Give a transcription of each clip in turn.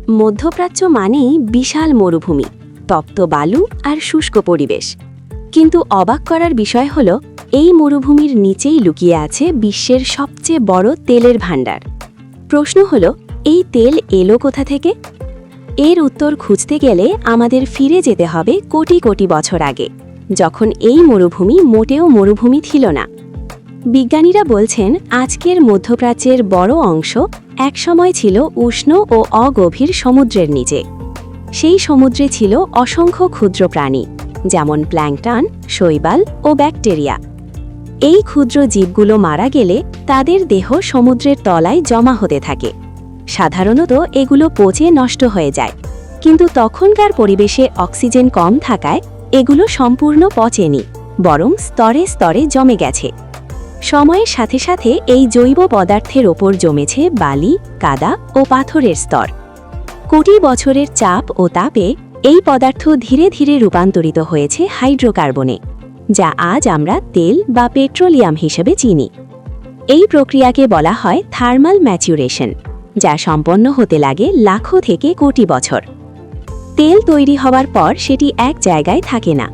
মধ্যপ্রাচ্য মানেই বিশাল মরুভূমি, তপ্ত বালু আর শুষ্ক পরিবেশ। কিন্তু অবাক করার বিষয় হল, এই মরুভূমির নিচেই লুকিয়ে আছে বিশ্বের সবচেয়ে বড় তেলের ভাণ্ডার। প্রশ্ন হল, এই তেল এলো কোথা থেকে? এর উত্তর খুঁজতে গেলে আমাদের ফিরে যেতে হবে কোটি কোটি বছর আগে, যখন এই মরুভূমি মোটেও মরুভূমি ছিল না। বিজ্ঞানীরা বলছেন, আজকের মধ্যপ্রাচ্যের বড় অংশ একসময় ছিল উষ্ণ ও অগভীর সমুদ্রের নিচে। সেই সমুদ্রে ছিল অসংখ্য ক্ষুদ্র প্রাণী, যেমন প্ল্যাঙ্কটন, শৈবাল ও ব্যাকটেরিয়া। এই ক্ষুদ্র জীবগুলো মারা গেলে তাদের দেহ সমুদ্রের তলায় জমা হতে থাকে। সাধারণত এগুলো পচে নষ্ট হয়ে যায়, কিন্তু তখনকার পরিবেশে অক্সিজেন কম থাকায় এগুলো সম্পূর্ণ পচেনি, বরং স্তরে স্তরে জমে গেছে। সময়ের সাথে সাথে এই জৈব পদার্থের ওপর জমেছে বালি, কাদা ও পাথরের স্তর। কোটি বছরের চাপ ও তাপে এই পদার্থ ধীরে ধীরে রূপান্তরিত হয়েছে হাইড্রোকার্বনে, যা আজ আমরা তেল বা পেট্রোলিয়াম হিসেবে চিনি। এই প্রক্রিয়াকে বলা হয় থার্মাল ম্যাচুরেশন, যা সম্পন্ন হতে লাগে লাখো থেকে কোটি বছর। তেল তৈরি হওয়ার পর সেটি এক জায়গায় থাকে না,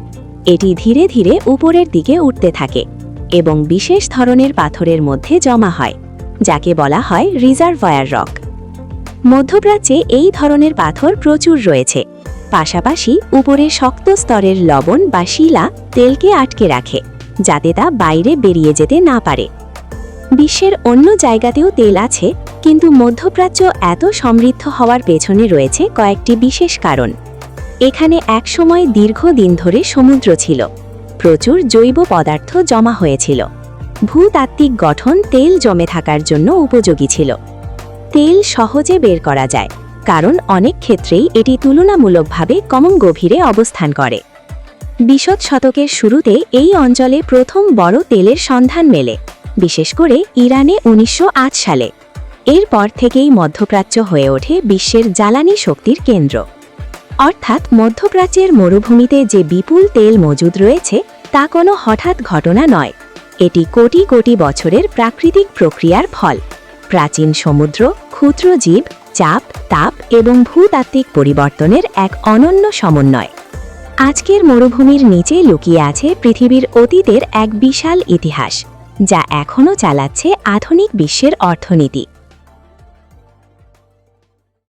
এটি ধীরে ধীরে উপরের দিকে উঠতে থাকে এবং বিশেষ ধরনের পাথরের মধ্যে জমা হয়, যাকে বলা হয় রিজার্ভয়ার রক। মধ্যপ্রাচ্যে এই ধরনের পাথর প্রচুর রয়েছে। পাশাপাশি উপরে শক্ত স্তরের লবণ বা শিলা তেলকে আটকে রাখে, যাতে তা বাইরে বেরিয়ে যেতে না পারে। বিশ্বের অন্য জায়গাতেও তেল আছে, কিন্তু মধ্যপ্রাচ্য এত সমৃদ্ধ হওয়ার পেছনে রয়েছে কয়েকটি বিশেষ কারণ। এখানে একসময় দীর্ঘদিন ধরে সমুদ্র ছিল, প্রচুর জৈব পদার্থ জমা হয়েছিল, ভূতাত্ত্বিক গঠন তেল জমে থাকার জন্য উপযোগী ছিল। তেল সহজে বের করা যায়, কারণ অনেক ক্ষেত্রেই এটি তুলনামূলকভাবে কম গভীরে অবস্থান করে। 20 শতকের শুরুতে এই অঞ্চলে প্রথম বড় তেলের সন্ধান মেলে, বিশেষ করে ইরানে 1908 সালে। এরপর থেকেই মধ্যপ্রাচ্য হয়ে ওঠে বিশ্বের জ্বালানি শক্তির কেন্দ্র। অর্থাৎ মধ্যপ্রাচ্যের মরুভূমিতে যে বিপুল তেল মজুদ রয়েছে তা কোনো হঠাৎ ঘটনা নয়, এটি কোটি কোটি বছরের প্রাকৃতিক প্রক্রিয়ার ফল। প্রাচীন সমুদ্র, ক্ষুদ্র জীব, চাপ, তাপ এবং ভূতাত্ত্বিক পরিবর্তনের এক অনন্য সমন্বয়। আজকের মরুভূমির নিচে লুকিয়ে আছে পৃথিবীর অতীতের এক বিশাল ইতিহাস, যা এখনও চালাচ্ছে আধুনিক বিশ্বের অর্থনীতি।